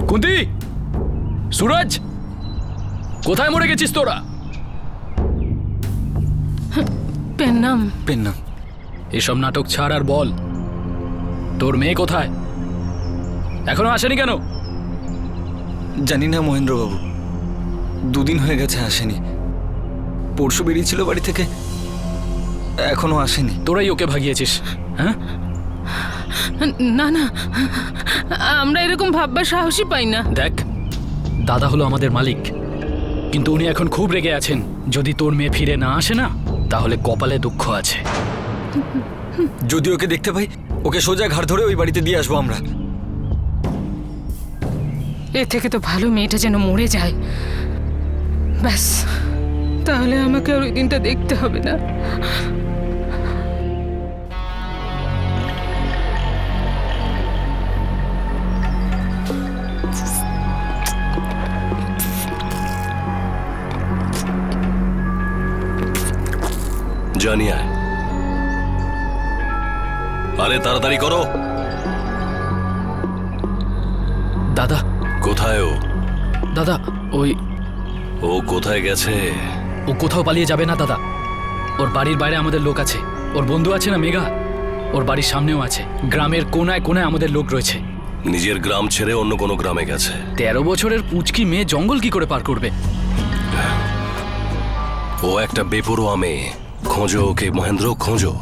কুন্তি, সুরজ, কোথায় মরে গেছিস তোরা? পেন্নাম। পেন্নাম, এসব নাটক ছাড় আর বল, তোর মেয়ে কোথায়? এখনো আসেনি কেন? জানি না মহেন্দ্রবাবু, দুদিন হয়ে গেছে আসেনি। পরশু বেরিয়েছিল বাড়ি থেকে, এখনো আসেনি। তোরাই ওকে ভাগিয়েছিস, হ্যাঁ? না না, আমরা এরকম ভাববার সাহসই পাই না। দেখ, দাদা হলো আমাদের মালিক, কিন্তু উনি এখন খুব রেগে আছেন। যদি তোর মেয়ে ফিরে না আসে না, তাহলে কপালে দুঃখ আছে। যদি ওকে দেখতে পাই, ওকে সোজা ঘাড় ধরে ওই বাড়িতে দিয়ে আসবো আমরা। এর থেকে তো ভালো মেয়েটা যেন মরে যায়, ব্যাস, তাহলে আমাকে আর ওই দিনটা দেখতে হবে না। জানি আয়। আরে তাড়াতাড়ি করো। দাদা কোথায় ও? দাদা, ও কোথায় গেছে? ও কোথাও পালিয়ে যাবে না দাদা। ওর বাড়ির বাইরে আমাদের লোক আছে। ওর বন্ধু আছে না মেঘা, ওর বাড়ির সামনেও আছে। গ্রামের কোনায় কোনায় আমাদের লোক রয়েছে। নিজের গ্রাম ছেড়ে অন্য কোনো গ্রামে গেছে। 13 বছরের পুচকি মেয়ে জঙ্গল কি করে পার করবে? ও একটা বেপরোয়া মেয়ে। খোঁজো ওকে মহেন্দ্র, খোঁজো।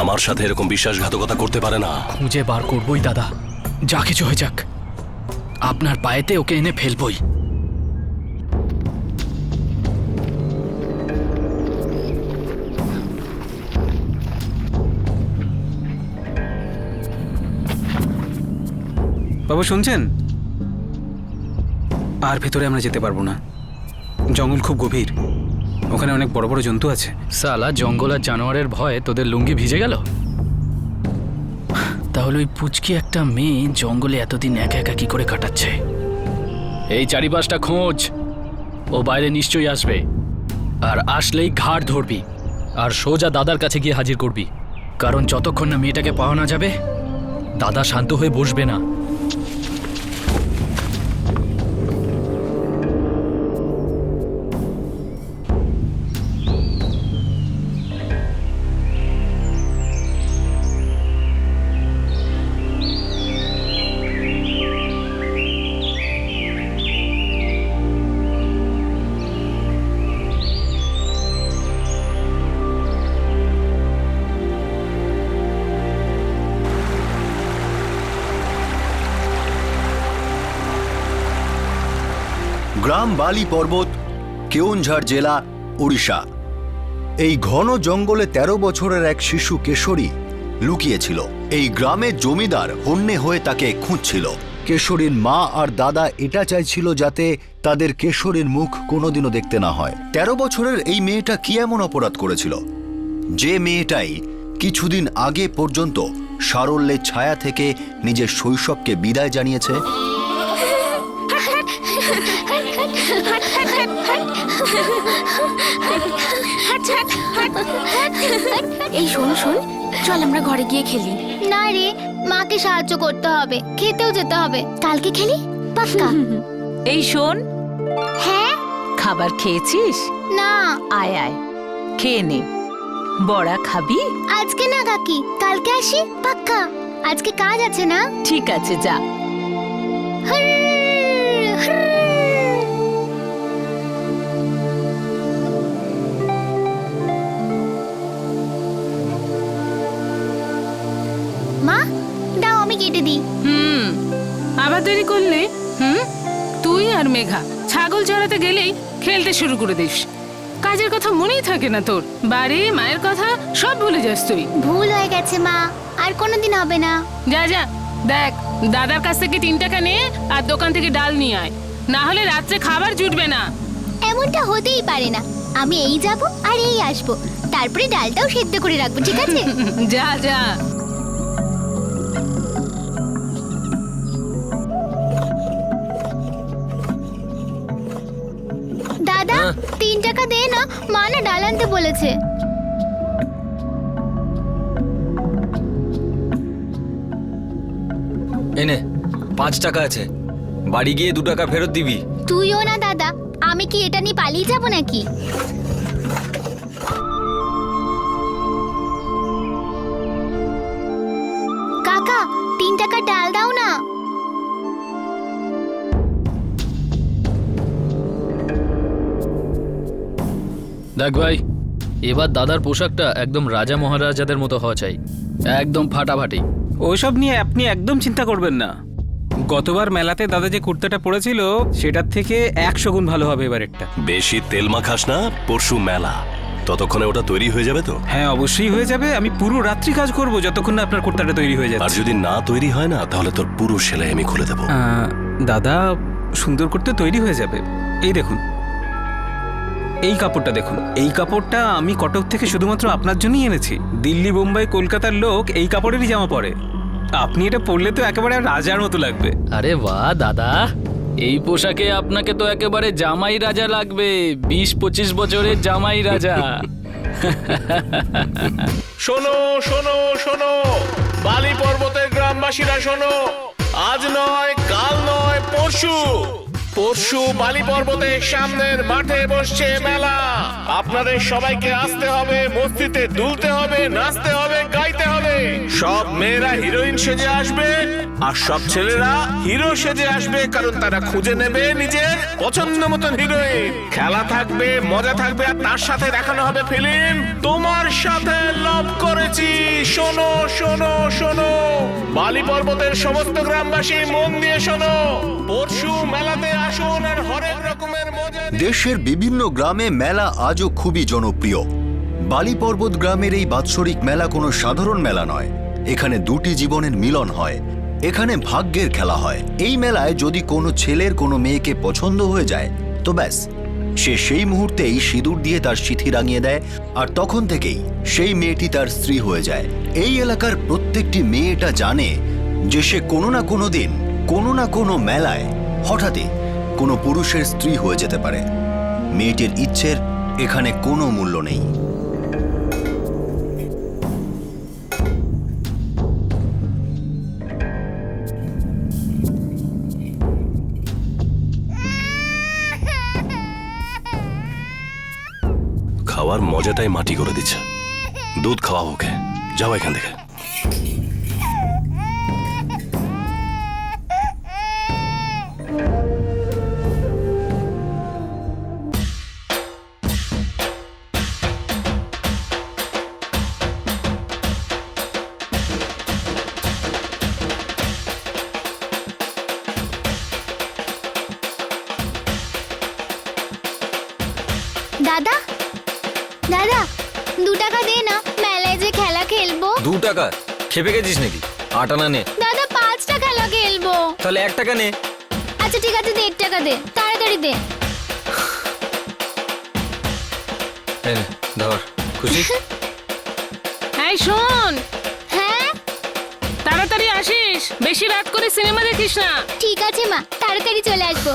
আমার সাথে এরকম বিশ্বাসঘাতকতা করতে পারে না। খুঁজে বার করবই দাদা, যা কিছু হয়ে যাক। আপনার পায়েতে ওকে এনে ফেলবই। বাবু শুনছেন? আর ভেতরে আমরা যেতে পারবো না, জঙ্গল খুব গভীর, ওখানে অনেক বড় বড় জন্তু আছে। সালা, জঙ্গল আর জানোয়ারের ভয়ে তোদের লুঙ্গি ভিজে গেল? তাহলে ওই পুচকি একটা মেয়ে জঙ্গলে এতদিন একা একা কি করে কাটাচ্ছে? এই চারিপাশটা খোঁজ, ও বাইরে নিশ্চয়ই আসবে। আর আসলেই ঘাড় ধরবি আর সোজা দাদার কাছে গিয়ে হাজির করবি। কারণ যতক্ষণ না মেয়েটাকে পাওয়া না যাবে, দাদা শান্ত হয়ে বসবে না। গ্রাম বালি পর্বত, কেওনঝাড় জেলা, ওড়িশা। এই ঘন জঙ্গলে 13 বছরের এক শিশু কেশরী লুকিয়েছিল। এই গ্রামের জমিদার হন্যে হয়ে তাকে খুঁজছিল। কেশরীর মা আর দাদা এটা চাইছিল যাতে তাদের কেশরীর মুখ কোনোদিনও দেখতে না হয়। 13 বছরের এই মেয়েটা কি এমন অপরাধ করেছিল, যে মেয়েটাই কিছুদিন আগে পর্যন্ত সারল্যের ছায়া থেকে নিজের শৈশবকে বিদায় জানিয়েছে? এই শোন শোন, চল আমরা ঘরে গিয়ে খেলি। না রে, মাকে সাহায্য করতে হবে, খেতেও যেতে হবে। কালকে খেলি পাক্কা। এই শোন, হ্যাঁ। খাবার খেয়েছিস? না। আয় আয়, খেয়ে নে। বড়া খাবি? আজকে না কাকি, কালকে আসি পাক্কা। আজকে কাজ আছে না? ঠিক আছে, যা। হুরর, হুরর। মা দাও, আমি কেটে দিই। আবার দেরি করলে? তুই আর মেঘা ছাগল চড়াতে গেলেই খেলতে শুরু করে দিস। কাজের কথা মনেই থাকে না তোর। বাড়ি, মায়ের কথা সব ভুলে যাস তুই। ভুল হয়ে গেছে মা, আর কোনোদিন হবে না। যা যা, দেখ দাদার কাছ থেকে 3 টাকা নে আর দোকান থেকে ডাল নিয়ে আয়, না হলে রাত্রে খাবার জুটবে না। এমনটা হতেই পারে না। আমি এই যাব আর এই আসবো, তারপরে ডালটাও সেদ্ধ করে রাখবো, ঠিক আছে? যা যা। দাদা 3 টাকা দে না, মা না ডাল আনতে বলেছে। এনে 5 টাকা আছে, বাড়ি গিয়ে 2 টাকা ফেরত দিবি। তুইও না দাদা, আমি কি এটা নিয়ে পালিয়ে যাব নাকি? কাকা 3 টাকা ডাল দাও না। দেখ ভাই, এবার দাদার পোশাকটা একদম রাজা মহারাজাদের মতো হওয়া চাই, একদম ফাটাফাটি। ওইসব নিয়ে আপনি একদম চিন্তা করবেন না। গতবার মেলাতে দাদা যে কুর্তাটা পরেছিল সেটার থেকে 100 গুণ ভালো হবে এবারেরটা। বেশি তেল মাখাস না, পরশু মেলা, ততক্ষণে ওটা তৈরি হয়ে যাবে তো? হ্যাঁ অবশ্যই হয়ে যাবে। আমি পুরো রাত্রি কাজ করব যতক্ষণ না আপনার কুর্তাটা তৈরি হয়ে আর যাচ্ছে। যদি না তৈরি হয় না, তাহলে তোর পুরো সেলাই আমি খুলে দেবো। দাদা সুন্দর করতে তৈরি হয়ে যাবে। এই দেখুন, এই কাপড়টা দেখুন। এই কাপড়টা আমি কটক থেকে শুধুমাত্র আপনার জন্যই এনেছি। দিল্লি, বোম্বাই, কলকাতার লোক এই কাপড়েরই জামা পরে। আপনি এটা পরলে তো একেবারে রাজার মতো লাগবে। আরে বাহ দাদা, এই পোশাকে আপনাকে তো একেবারে জামাই রাজা লাগবে, 20-25 বছরের জামাই রাজা। শোনো শোনো শোনো, বালি পর্বতের গ্রামবাসীরা শোনো, আজ নয়, কাল নয়, পরশু বালি পর্বতের সামনের মাঠে বসছে মেলা। আপনাদের সবাইকে আসতে হবে, মস্তিতে দুলতে হবে, নাচতে হবে, গাইতে হবে। সব মেয়েরা হিরোইন সেজে আসবে আর সব ছেলেরা হিরো সেজে আসবে, কারণ তারা খুঁজে নেবে নিজের পছন্দ মতন হিরোইন। খেলা থাকবে, মজা থাকবে, আর তার সাথে দেখানো হবে ফিল্ম তোমার সাথে লাভ করেছি। শোনো শোনো শোনো, বালি পর্বতের সমস্ত গ্রামবাসী মন দিয়ে শোনো, পরশু মেলাতে আসুন আর হরেক রকমের মজা। দেশের বিভিন্ন গ্রামে মেলা আজও খুবই জনপ্রিয়। বালি পর্বত গ্রামের এই বাৎসরিক মেলা কোনো সাধারণ মেলা নয়। এখানে 2টি জীবনের মিলন হয়, এখানে ভাগ্যের খেলা হয়। এই মেলায় যদি কোনো ছেলের কোনো মেয়েকে পছন্দ হয়ে যায় তো ব্যাস, সে সেই মুহূর্তেই সিঁদুর দিয়ে তার সিঁথি রাঙিয়ে দেয়, আর তখন থেকেই সেই মেয়েটি তার স্ত্রী হয়ে যায়। এই এলাকার প্রত্যেকটি মেয়ে এটা জানে যে সে কোনো না কোনো দিন, কোনো না কোনো মেলায় হঠাৎই কোনো পুরুষের স্ত্রী হয়ে যেতে পারে। মেয়েটির ইচ্ছের এখানে কোনো মূল্য নেই। খাওয়ার মজাটাই মাটি করে দিচ্ছে। দুধ খাওয়া ওকে, যাও এখান থেকে। দাদা দাদা 2 টাকা দে না, মেলায় যে খেলা খেলবো। 2 টাকা? খেপে গেছিস নাকি? 8 আনা নে। দাদা 5টা খেলা খেলবো। তাহলে 1 টাকা নে। আচ্ছা ঠিক আছে, দে 1 টাকা দে, তাড়াতাড়ি দে। এই নে, ধর। খুশি? এই শোন, হ্যাঁ তাড়াতাড়ি আসিস, বেশি রাত করে সিনেমা দেখিস না। ঠিক আছে মা, তাড়াতাড়ি চলে আসবো।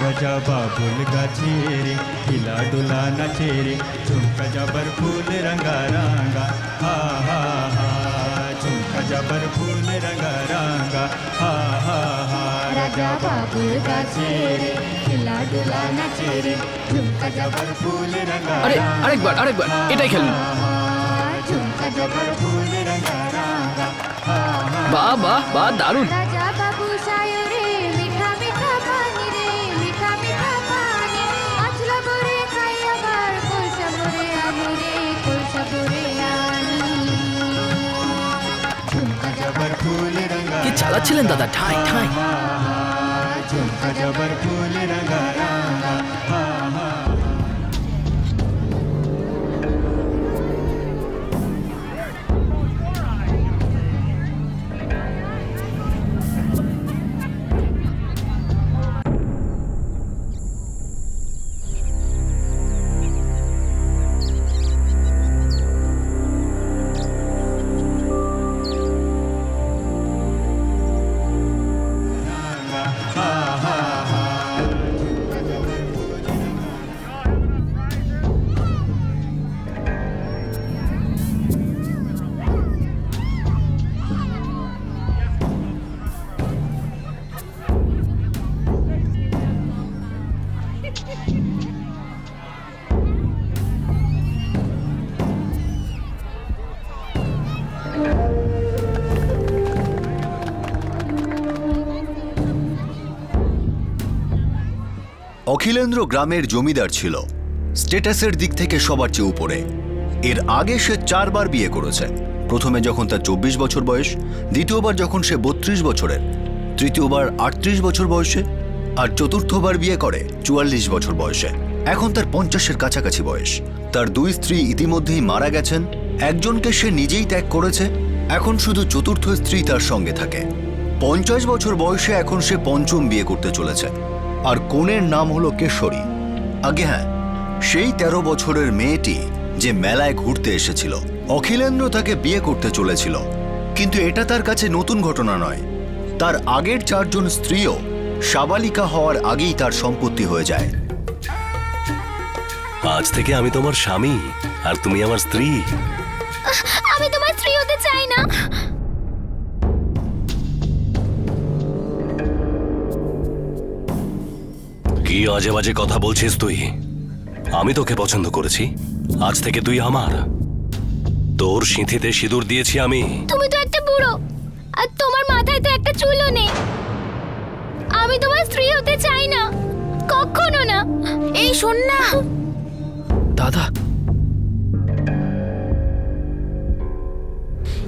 রাজা বাবুল গাছে রে, হিলা ডোলা নাচে রে, ঝুমকা যাবার ফুল রঙ্গা রঙ্গা, হা হা হা, ঝুমকা জবর ফুল রঙা রঙা হা হা হা রাজা বাবুর গাছে রে খেলা ডোলা নাচে রে ঝুমকা জবর ফুল রঙা আরে আরেকবার এটাই খেলুন। ঝুমকা জবর ফুল রঙা রঙা বাহ বাহ বাহ, দারুণ। রাজা বাবু সায়রে মিঠা মিঠা পানি রে মিঠা মিঠা পানি আছলা বরে খাই আবার কলসা বরে আনি রে কলসা বরে আনি ঝুমকা জবর ফুল রঙা কি চালাচ্ছিলেন দাদা, ঠাই ঠাই। ঝুমকা জবর ফুল রঙা রঙা হা হা অখিলেন্দ্র গ্রামের জমিদার ছিল, স্ট্যাটাসের দিক থেকে সবার চেয়ে উপরে। এর আগে সে 4 বার বিয়ে করেছে। প্রথমে যখন তার 24 বছর বয়স, দ্বিতীয়বার যখন সে 32 বছরের, তৃতীয়বার 38 বছর বয়সে, আর চতুর্থবার বিয়ে করে 44 বছর বয়সে। এখন তার 50-এর কাছাকাছি বয়স। তার 2 স্ত্রী ইতিমধ্যেই মারা গেছেন, একজনকে সে নিজেই ত্যাগ করেছে। এখন শুধু চতুর্থ স্ত্রী তার সঙ্গে থাকে। 50 বছর বয়সে এখন সে 5ম বিয়ে করতে চলেছে, আর কনের নাম হলো কেশরী। আগে হ্যাঁ, সেই 13 বছরের মেয়েটি যে মেলায় ঘুরতে এসেছিল। অখিলেন্দ্র তাকে বিয়ে করতে চলেছিল, কিন্তু এটা তার কাছে নতুন ঘটনা নয়। তার আগের 4 জন স্ত্রীও সাবালিকা হওয়ার আগেই তার সম্পত্তি হয়ে যায়। আজ থেকে আমি তোমার স্বামী আর তুমি আমার স্ত্রী। আমি তোমার স্ত্রী হতে চাই না। কি আজে বাজে কথা বলছিস তুই? আমি তোকে পছন্দ করেছি, আজ থেকে তুই আমার। তোর সিঁথিতে সিঁদুর দিয়েছি আমি। তুমি তো একটা বুড়ো, আর তোমার মাথায় তো একটা চুলও নেই। আমি তোমার স্ত্রী হতে চাই না, কখনো না। এই শোন না দাদা,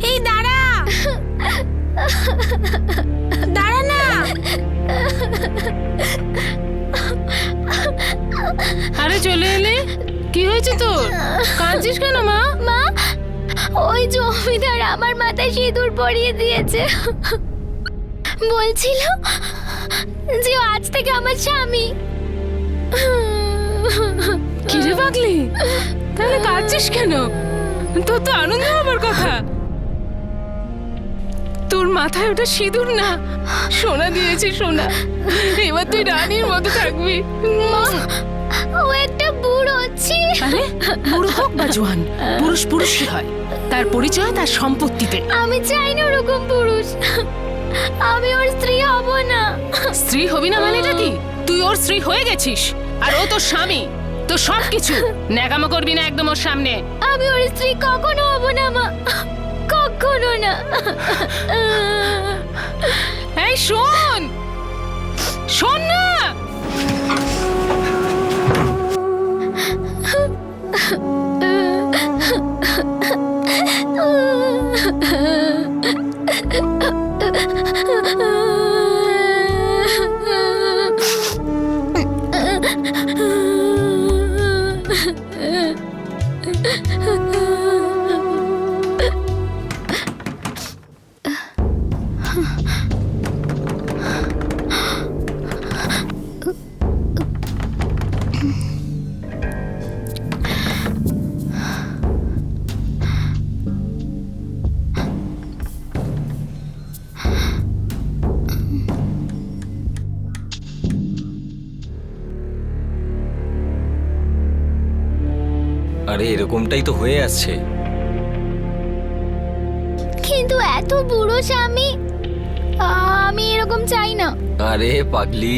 এই দাঁড়া দাঁড়া না। আরে চলে এলে, কি হয়েছে তোর? কাঁদছিস কেন মা? মা, ওই জমিদার আমার মাথায় সিঁদুর পরিয়ে দিয়েছে। বলছিল যে ও আজ থেকে আমার স্বামী। কি রে পাগলি, তাহলে কাঁদছিস কেন? তোর তো আনন্দ হবার কথা। তোর মাথায় ওটা সিঁদুর না, সোনা দিয়েছি, সোনা। এবার তুই রানীর মতো থাকবি। মা, ও একটা বুড়ো ছি। আরে বুড়ো হোক বা জোয়ান, পুরুষ পুরুষই হয়। তার পরিচয় তার সম্পত্তিতে। আমি চাই না ওরকম পুরুষ। আমি ওর স্ত্রী হব না। স্ত্রী হবি না মানেটা কি? তুই ওর স্ত্রী হয়ে গেছিস, আর ও তোর স্বামী। তো সবকিছু ন্যাকামো করবি না একদম ওর সামনে। আমি ওর স্ত্রী কখনো হব না মা, কখনো না। এই শোন, শোন না। আরে এরকমটাই তো হয়ে আসছে। কিন্তু কিন্তু এত বুড়ো স্বামী, আমি এরকম চাই না। আরে পাগলি,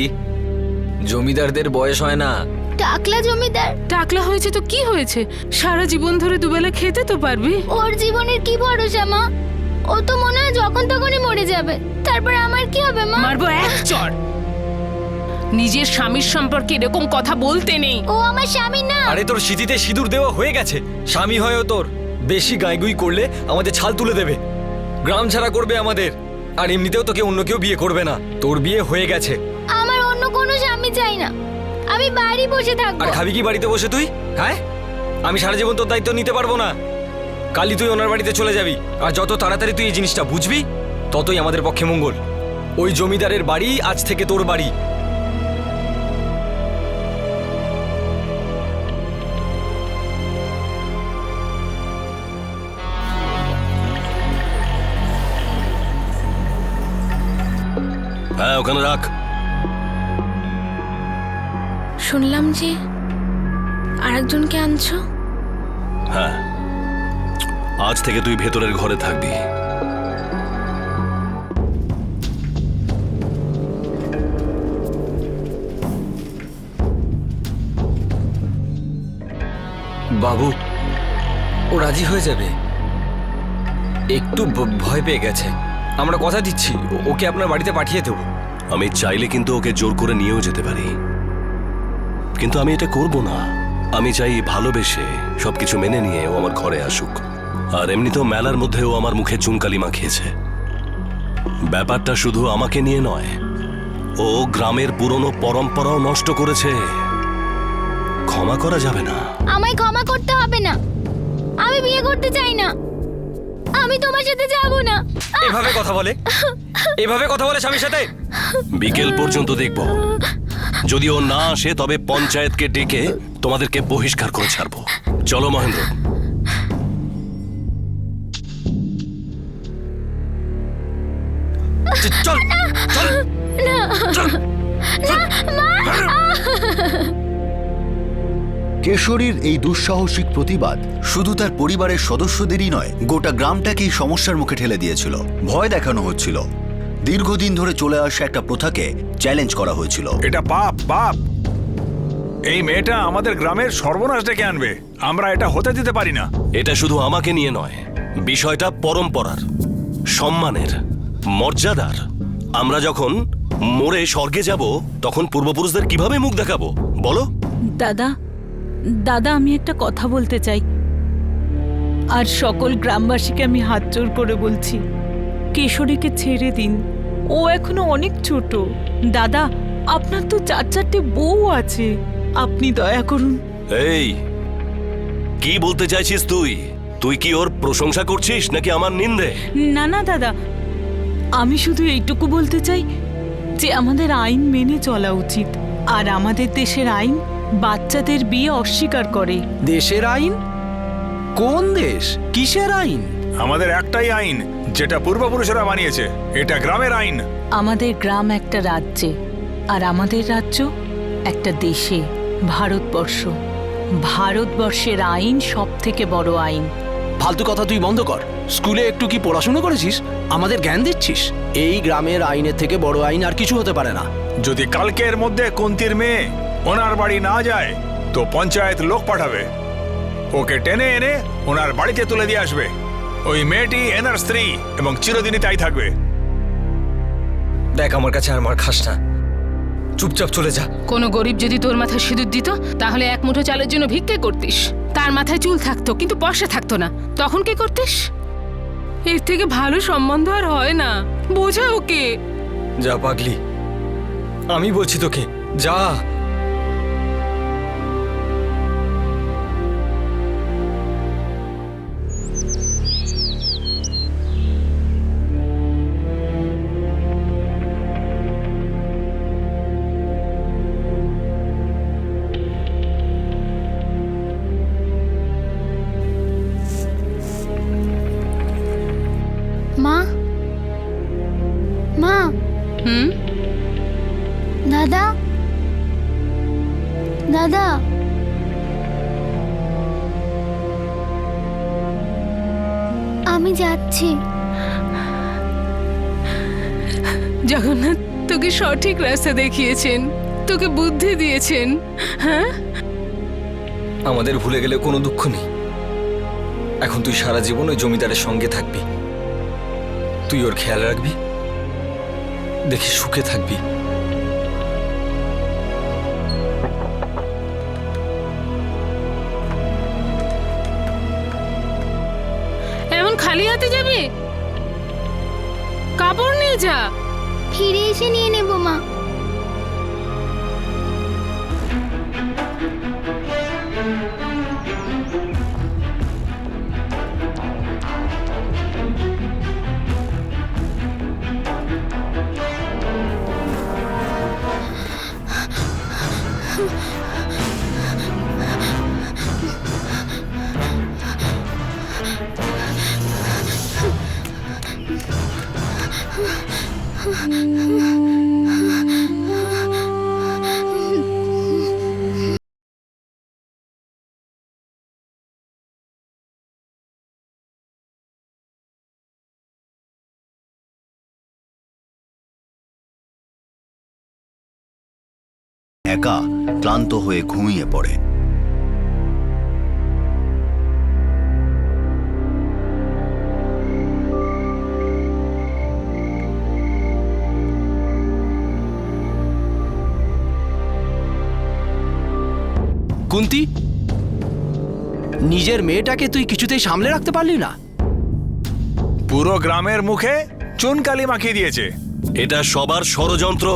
জমিদারদের বয়স হয় না। টাকলা জমিদার। টাকলা হয়েছে তো কি হয়েছে, সারা জীবন ধরে দুবেলা খেতে তো পারবি। ওর জীবনের কি ভরসা মা? ও তো মনে হয় যখন তখনই মরে যাবে। তারপর আমার কি হবে মা? মারবো এক চড়। নিজের স্বামীর সম্পর্কে এরকম কথা বলতে নেই। ও আমার স্বামী না। আরে তোর সিঁথিতে সিঁদুর দেওয়া হয়ে গেছে, স্বামী হয়েও তোর বেশি গাইগুই করলে আমাদের ছাল তুলে দেবে, গ্রাম ছাড়া করবে আমাদের। আর এমনিতেও তোকে অন্য কেউ বিয়ে করবে না, তোর বিয়ে হয়ে গেছে। আমার অন্য কোনো স্বামী চাই না, আমি বাড়ি বসে থাকবো। আর খাবি কি বাড়িতে বসে তুই? হ্যাঁ, আমি সারা জীবন তোর দায়িত্ব নিতে পারবো না। কালই তুই ওনার বাড়িতে চলে যাবি, আর যত তাড়াতাড়ি তুই এই জিনিসটা বুঝবি ততই আমাদের পক্ষে মঙ্গল। ওই জমিদারের বাড়ি আজ থেকে তোর বাড়ি। হ্যাঁ, ওখানে রাখ। শুনলাম যে আরেকজনকে আনছো। হ্যাঁ, আজ থেকে তুই ভেতরের ঘরে থাকবি। বাবু, ও রাজি হয়ে যাবে, একটু ভয় পেয়ে গেছে। আমরা কথা দিচ্ছি ওকে আপনার বাড়িতে পাঠিয়ে দেবো। আমি চাইলে কিন্তু ওকে জোর করে নিয়েও যেতে পারি, কিন্তু আমি এটা করব না। আমি চাই ভালোবেসে সবকিছু মেনে নিয়ে ও আমার ঘরে আসুক। আর এমনিতেও মেলার মধ্যে ও আমার মুখে চুনকালি মাখিয়েছে। ব্যাপারটা শুধু আমাকে নিয়ে নয়, ও গ্রামের পুরনো পরম্পরাও নষ্ট করেছে। ক্ষমা করা যাবে না। আমায় ক্ষমা করতে হবে না, আমি বিয়ে করতে চাই না, আমি তোমার সাথে যাব না। এভাবে কথা বলে, এভাবে কথা বলে স্বামীর সাথে? বিকেল পর্যন্ত দেখব, যদি ও না আসে তবে পঞ্চায়েতকে ডেকে তোমাদেরকে বহিষ্কার করে ছাড়বো। চলো মহেন্দ্র। চল চল চল। কেশরীর এই দুঃসাহসিক প্রতিবাদ শুধু তার পরিবারের সদস্যদেরই নয়, গোটা গ্রামটাকেই সমস্যার মুখে ঠেলে দিয়েছিল। ভয় দেখানো হচ্ছিল, দীর্ঘদিন ধরে চলে আসা একটা প্রথাকে চ্যালেঞ্জ করা হয়েছিল। এটা পাপ, পাপ। এই মেয়েটা আমাদের গ্রামের সর্বনাশ ডেকে আনবে, আমরা এটা হতে দিতে পারি না। এটা শুধু আমাকে নিয়ে নয়, বিষয়টা পরম্পরার, সম্মানের, মর্যাদার। আমরা যখন মরে স্বর্গে যাব তখন পূর্বপুরুষদের কিভাবে মুখ দেখাবো বলো? দাদা, দাদা, আমি একটা কথা বলতে চাই, আর সকল গ্রামবাসীকে আমি হাত জোর করে বলছি, কেশরীকে ছেড়ে দিন। ও এখনো অনেক ছোট। দাদা, আপনার তো 4-4টে বউ আছে, আপনি দয়া করুন। এই, কি বলতে চাইছিস তুই? তুই কি ওর প্রশংসা করছিস নাকি আমার নিন্দে? না না দাদা, আমি শুধু এইটুকু বলতে চাই যে আমাদের আইন মেনে চলা উচিত। আর আমাদের দেশের আইন বাচ্চাদের বিয়ে অস্বীকার করে। দেশের আইন? কোন দেশ? কিসের আইন? আমাদের একটাই আইন, যেটা পূর্বপুরুষেরা বানিয়েছে। এটা গ্রামের আইন। আমাদের গ্রাম একটা রাজ্যে, আর আমাদের রাজ্য একটা দেশে, ভারতবর্ষ। ভারতবর্ষের আইন সব থেকে বড় আইন। ফালতু কথা তুই বন্ধ কর। স্কুলে একটু কি পড়াশোনা করেছিস? আমাদের জ্ঞান দিচ্ছিস? এই গ্রামের আইনের থেকে বড় আইন আর কিছু হতে পারে না। যদি কালকের মধ্যে কুন্তির মেয়ে ওনার বাড়ি না যায় তো পঞ্চায়েত লোক পাঠাবে, ওকে টেনে এনে ওনার বাড়িতে তুলে দিয়ে আসবে। ওই মেয়েটি এনার স্ত্রী এবং চিরদিনই তাই থাকবে। দেখ, আমার কাছে আর মার খাস না, চুপচাপ চলে যা। কোনো গরিব যদি তোর মাথায় সিঁদুর দিত তাহলে এক মুঠো চালের জন্য ভিক্ষে করতিস। তার মাথায় চুল থাকতো কিন্তু পয়সা থাকতো না, তখন কি করতিস? এর থেকে ভালো সম্বন্ধ আর হয় না, বোঝা ওকে। যা পাগলি, আমি বলছি তোকে, যা। মা, মা, দাদা, দাদা, আমি যাচ্ছি। জগন্নাথ তোকে সঠিক রাস্তা দেখিয়েছেন, তোকে বুদ্ধি দিয়েছেন। হ্যাঁ, আমাদের ভুলে গেলে কোনো দুঃখ নেই। এখন তুই সারা জীবন ওই জমিদারের সঙ্গে থাকবি, তুই ওর খেয়াল রাখবি, দেখি সুখে থাকবি। এমন খালি হাতে যাবে? কাপড় নিয়ে যা। ফিরে এসে নিয়ে নেব মা। একা ক্লান্ত হয়ে ঘুমিয়ে পড়ে। কুন্তি, নিজের মেয়েটাকে তুই কিছুতেই সামলে রাখতে পারলি না? পুরো গ্রামের মুখে চুনকালি মাখিয়ে দিয়েছে। এটা সবার ষড়যন্ত্র,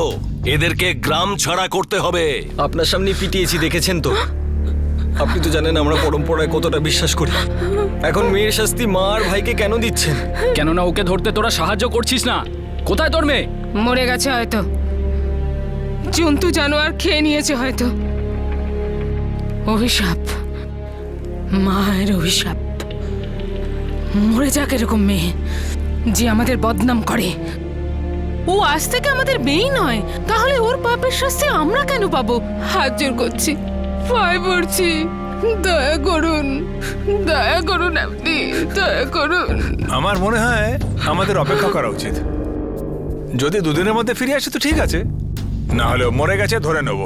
এদেরকে গ্রাম ছাড়া করতে হবে। আপনার সামনে পিটিয়েছি, দেখেছেন তো। আপনি তো জানেন আমরা পরম্পরায় কতটা বিশ্বাস করি। এখন মেয়ের শাস্তি মা আর ভাইকে কেন দিচ্ছেন? কেননা ওকে ধরতে তোরা সাহায্য করছিস না। কোথায় তোর মেয়ে? মরে গেছে হয়তো, জন্তু জানোয়ার খেয়ে নিয়েছে হয়তো। অভিশাপ, মায়ের অভিশাপ। মরে যাক এরকম মেয়ে যে আমাদের বদনাম করে। ও আজ থেকে আমাদের মেয়েই নয়, তাহলে ওর পাপের শাস্তি আমরা কেন পাবো? হাত জোর করছি, পায়ে পড়ছি, দয়া করুন, দয়া করুন, আপনি দয়া করুন। আমার মনে হয় আমাদের অপেক্ষা করা উচিত। যদি দুদিনের মধ্যে ফিরে আসে তো ঠিক আছে, না হলে মরে গেছে ধরে নেব।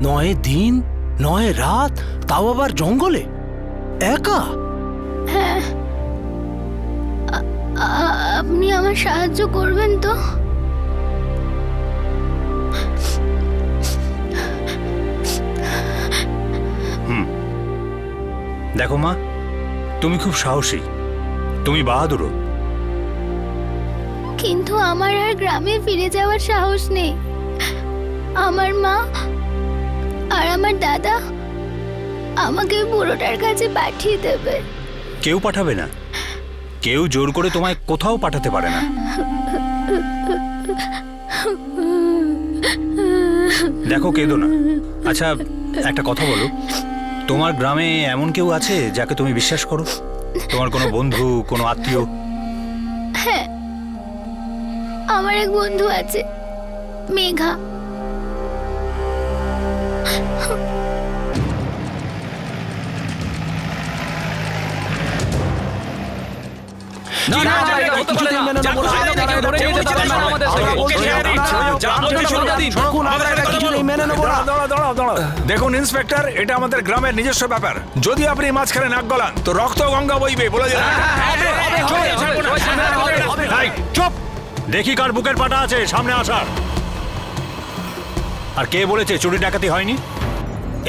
নয় দিন নয় রাত, তাও আবার জঙ্গলে একা। হ্যাঁ, আপনি আমার সাহায্য করবেন তো? দেখো মা, তুমি খুব সাহসী, তুমি বাহাদুরও। কিন্তু আমার আর গ্রামে ফিরে যাওয়ার সাহস নেই। আমার মা আর আমার দাদা আমাকে বুড়োটার কাছে পাঠিয়ে দেবে। কেউ পাঠাবে না, কেউ জোর করে তোমায় কোথাও পাঠাতে পারে না। দেখো, কেঁদো না। আচ্ছা, একটা কথা বলো, তোমার গ্রামে এমন কেউ আছে যাকে তুমি বিশ্বাস করো? তোমার কোনো বন্ধু, কোনো আত্মীয়? হ্যাঁ, আমার এক বন্ধু আছে, মেঘা। দেখুন ইন্সপেক্টর, এটা আমাদের গ্রামের নিজস্ব ব্যাপার। যদি আপনি মাঝখানে নাক গলান তো রক্ত গঙ্গা বইবে, বলে দিলাম। চুপ! দেখি কার বুকের পাটা আছে সামনে আসার। আর কে বলেছে চুরি ডাকাতি হয়নি?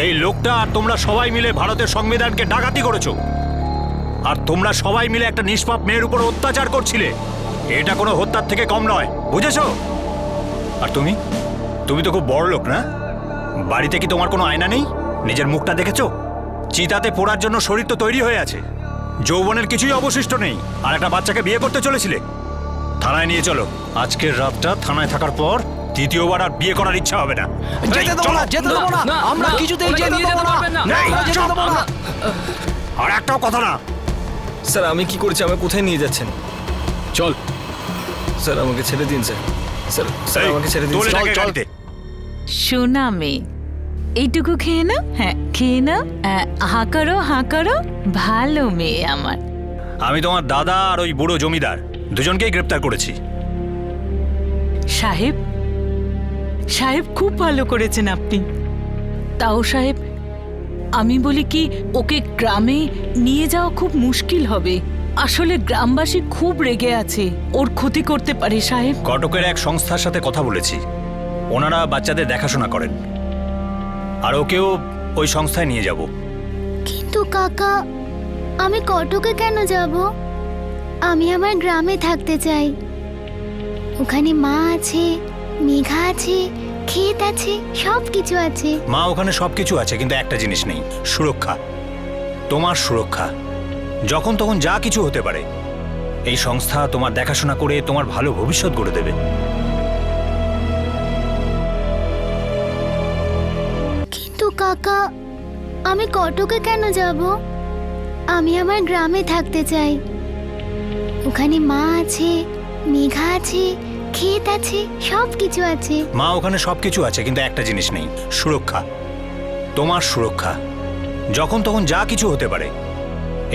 এই লোকটা আর তোমরা সবাই মিলে ভারতের সংবিধানকে ডাকাতি করেছো। আর তোমরা সবাই মিলে একটা নিষ্পাপ মেয়ের উপর অত্যাচার করছিলে। এটা কোনো হত্যার থেকে কম নয়, বুঝেছো? আর তুমি তুমি তো খুব বড় লোক, না? বাড়িতে কি তোমার কোনো আয়না নেই? নিজের মুখটা দেখেছো? চিতাতে পোড়ার জন্য শরীর তো তৈরি হয়ে আছে, যৌবনের কিছুই অবশিষ্ট নেই। আর একটা বাচ্চাকে বিয়ে করতে চলেছিলে। থানায় নিয়ে চলো। আজকের রাতটা থানায় থাকার পর দ্বিতীয়বার আর বিয়ে করার ইচ্ছা হবে না। আমরা কিছুতেই যেতে দেবো না। আর একটাও কথা না। স্যার, আমি কি করছি? আমাকে কোথায় নিয়ে যাচ্ছেন? চল। স্যার, আমাকে ছেড়ে দিন স্যার। স্যার, স্যার, আমাকে ছেড়ে দিন। চল। সোনা মেয়ে, এইটুকু খেয়ে নাও। হ্যাঁ, খেয়ে নাও। হাঁ করো, হাঁ করো। ভালো মেয়ে আমার। আমি তোমার দাদা আর ওই বুড়ো জমিদার দুজনকেই গ্রেপ্তার করেছি। সাহেব, সাহেব খুব ভালো করেছেন আপনি। তাও সাহেব, আমি বলি কি, ওকে গ্রামে নিয়ে যাওয়া খুব মুশকিল হবে। আসলে গ্রামবাসী খুব রেগে আছে, ওর ক্ষতি করতে পারে সাহেব। কটকের এক সংস্থার সাথে কথা বলেছি, ওনারা বাচ্চাদের দেখাশোনা করেন, আর ওকেও ওই সংস্থায় নিয়ে যাব। কিন্তু কাকা, আমি কটকে কেন যাব? আমি আমার গ্রামে থাকতে চাই। ওখানে মা আছে, মেঘা আছে, ক্ষেত আছে, সব কিছু আছে। মা, ওখানে সবকিছু আছে, কিন্তু একটা জিনিস নেই, সুরক্ষা। তোমার সুরক্ষা। যখন তখন যা কিছু হতে পারে। এই সংস্থা তোমার দেখাশোনা করে তোমার ভালো ভবিষ্যৎ গড়ে দেবে। কিন্তু কাকা, আমি কটকে কেন যাব? আমি আমার গ্রামে থাকতে চাই। ওখানে মা আছে, মেঘা আছে, ক্ষেত আছে, সব কিছু আছে। মা, ওখানে সবকিছু আছে, কিন্তু একটা জিনিস নেই, সুরক্ষা। তোমার সুরক্ষা। যখন তখন যা কিছু হতে পারে।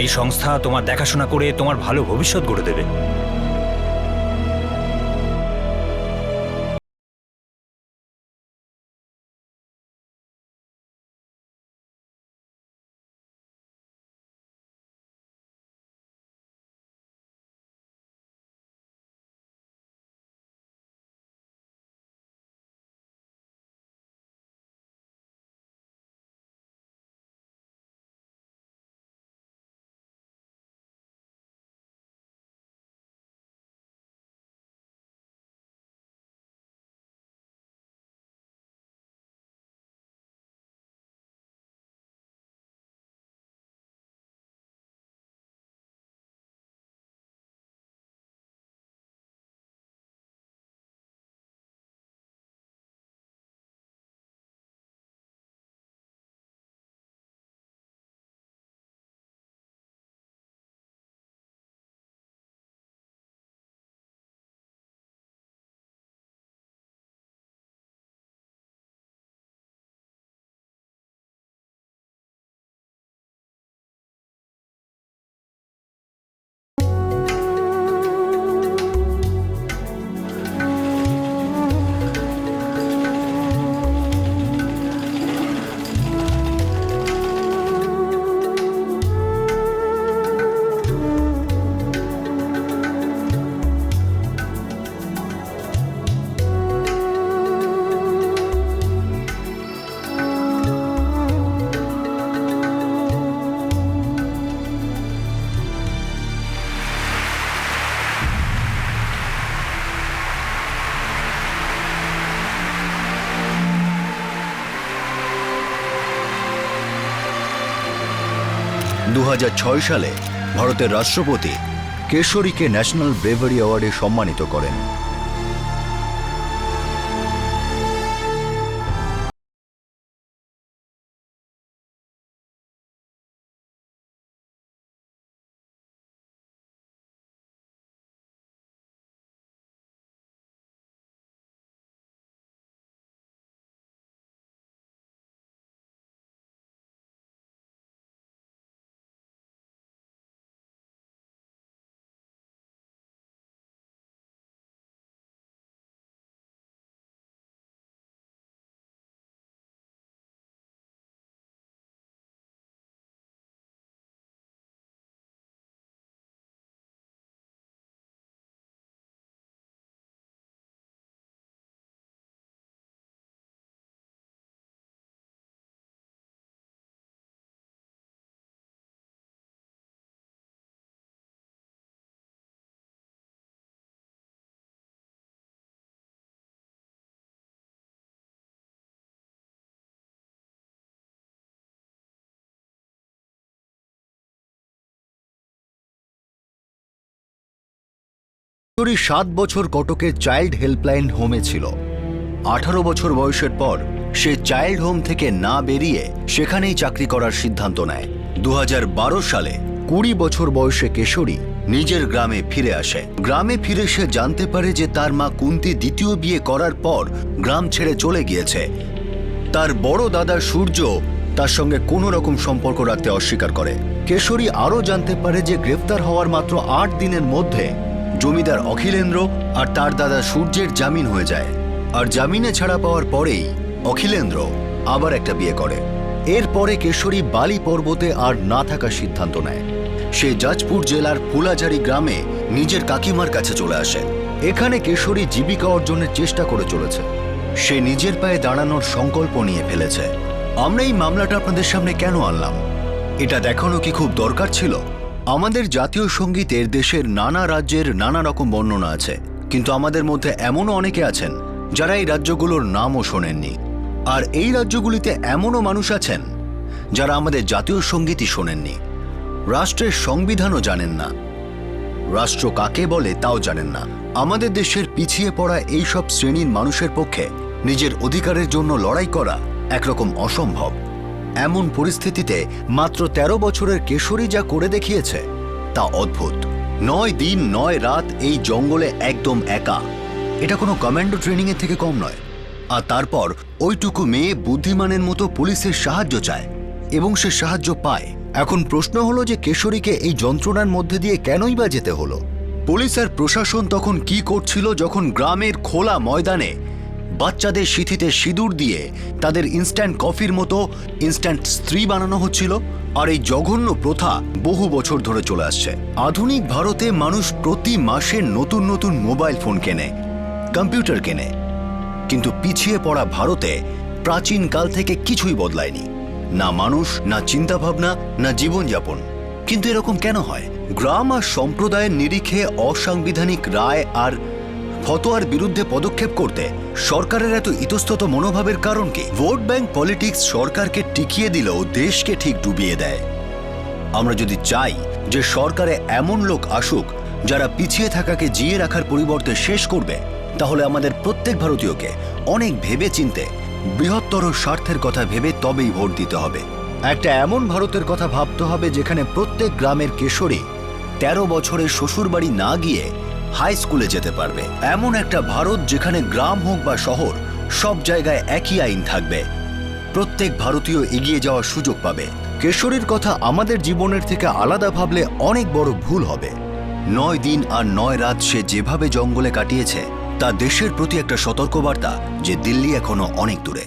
এই সংস্থা তোমার দেখাশোনা করে তোমার ভালো ভবিষ্যৎ গড়ে দেবে। 2006 সালে ভারতের রাষ্ট্রপতি কেশরীকে ন্যাশনাল ব্রেভারি অ্যাওয়ার্ডে সম্মানিত করেন। কেশরী 7 বছর কটকের চাইল্ড হেল্পলাইন হোমে ছিল। 18 বছর বয়সের পর সে চাইল্ড হোম থেকে না বেরিয়ে সেখানেই চাকরি করার সিদ্ধান্ত নেয়। 2012 সালে 20 বছর বয়সে কেশরী নিজের গ্রামে ফিরে আসে। গ্রামে ফিরে সে জানতে পারে যে তার মা কুন্তি দ্বিতীয় বিয়ে করার পর গ্রাম ছেড়ে চলে গিয়েছে। তার বড় দাদা সূর্য তার সঙ্গে কোনো রকম সম্পর্ক রাখতে অস্বীকার করে। কেশরী আরও জানতে পারে যে গ্রেফতার হওয়ার মাত্র 8 দিনের মধ্যে জমিদার অখিলেন্দ্র আর তার দাদা সূর্যের জামিন হয়ে যায়। আর জামিনে ছাড়া পাওয়ার পরেই অখিলেন্দ্র আবার একটা বিয়ে করে। এরপরে কেশরী বালি পর্বতে আর না থাকার সিদ্ধান্ত নেয়। সে জাজপুর জেলার ফুলাঝারি গ্রামে নিজের কাকিমার কাছে চলে আসে। এখানে কেশরী জীবিকা অর্জনের চেষ্টা করে চলেছে। সে নিজের পায়ে দাঁড়ানোর সংকল্প নিয়ে ফেলেছে। আমরা এই মামলাটা আপনাদের সামনে কেন আনলাম, এটা দেখানো কি খুব দরকার ছিল? আমাদের জাতীয় সঙ্গীতের দেশের নানা রাজ্যের নানা রকম বর্ণনা আছে, কিন্তু আমাদের মধ্যে এমনও অনেকে আছেন যারা এই রাজ্যগুলোর নামও শোনেননি। আর এই রাজ্যগুলিতে এমনও মানুষ আছেন যারা আমাদের জাতীয় সঙ্গীতই শোনেননি, রাষ্ট্রের সংবিধানও জানেন না, রাষ্ট্র কাকে বলে তাও জানেন না। আমাদের দেশের পিছিয়ে পড়া এই সব শ্রেণীর মানুষের পক্ষে নিজের অধিকারের জন্য লড়াই করা একরকম অসম্ভব। এমন পরিস্থিতিতে মাত্র 13 বছরের কেশরী যা করে দেখিয়েছে তা অদ্ভুত। 9 দিন 9 রাত এই জঙ্গলে একদম একা, এটা কোনো কমান্ডো ট্রেনিংয়ের থেকে কম নয়। আর তারপর ওইটুকু মেয়ে বুদ্ধিমানের মতো পুলিশের সাহায্য চায় এবং সে সাহায্য পায়। এখন প্রশ্ন হলো যে কেশরীকে এই যন্ত্রণার মধ্যে দিয়ে কেনই বা যেতে হলো? পুলিশ আর প্রশাসন তখন কি করছিল যখন গ্রামের খোলা ময়দানে বাচ্চাদের সিঁথিতে সিঁদুর দিয়ে তাদের ইনস্ট্যান্ট কফির মতো ইনস্ট্যান্ট স্ত্রী বানানো হচ্ছিল? আর এই জঘন্য প্রথা বহু বছর ধরে চলে আসছে। আধুনিক ভারতে মানুষ প্রতি মাসে নতুন নতুন মোবাইল ফোন কেনে, কম্পিউটার কেনে, কিন্তু পিছিয়ে পড়া ভারতে প্রাচীনকাল থেকে কিছুই বদলায়নি, না মানুষ, না চিন্তাভাবনা, না জীবনযাপন। কিন্তু এরকম কেন হয়? গ্রাম আর সম্প্রদায়ের নিরিখে অসাংবিধানিক রায় আর ফতোয়ার বিরুদ্ধে পদক্ষেপ করতে সরকারের এত ইতস্তত মনোভাবের কারণ কি? ভোট ব্যাংক পলিটিক্স সরকারকে টিকিয়ে দিলেও দেশকে ঠিক ডুবিয়ে দেয়। আমরা যদি চাই যে সরকারে এমন লোক আসুক যারা পিছিয়ে থাকাকে জিয়ে রাখার পরিবর্তে শেষ করবে, তাহলে আমাদের প্রত্যেক ভারতীয়কে অনেক ভেবে চিনতে, বৃহত্তর স্বার্থের কথা ভেবে তবেই ভোট দিতে হবে। একটা এমন ভারতের কথা ভাবতে হবে যেখানে প্রত্যেক গ্রামের কেশরী 13 বছরে শ্বশুরবাড়ি না গিয়ে হাই স্কুলে যেতে পারবে। এমন একটা ভারত যেখানে গ্রাম হোক বা শহর, সব জায়গায় একই আইন থাকবে। প্রত্যেক ভারতীয় এগিয়ে যাওয়ার সুযোগ পাবে। কেশরীর কথা আমাদের জীবনের থেকে আলাদা ভাবলে অনেক বড় ভুল হবে। 9 দিন আর 9 রাত সে যেভাবে জঙ্গলে কাটিয়েছে তা দেশের প্রতি একটা সতর্কবার্তা যে দিল্লি এখনো অনেক দূরে।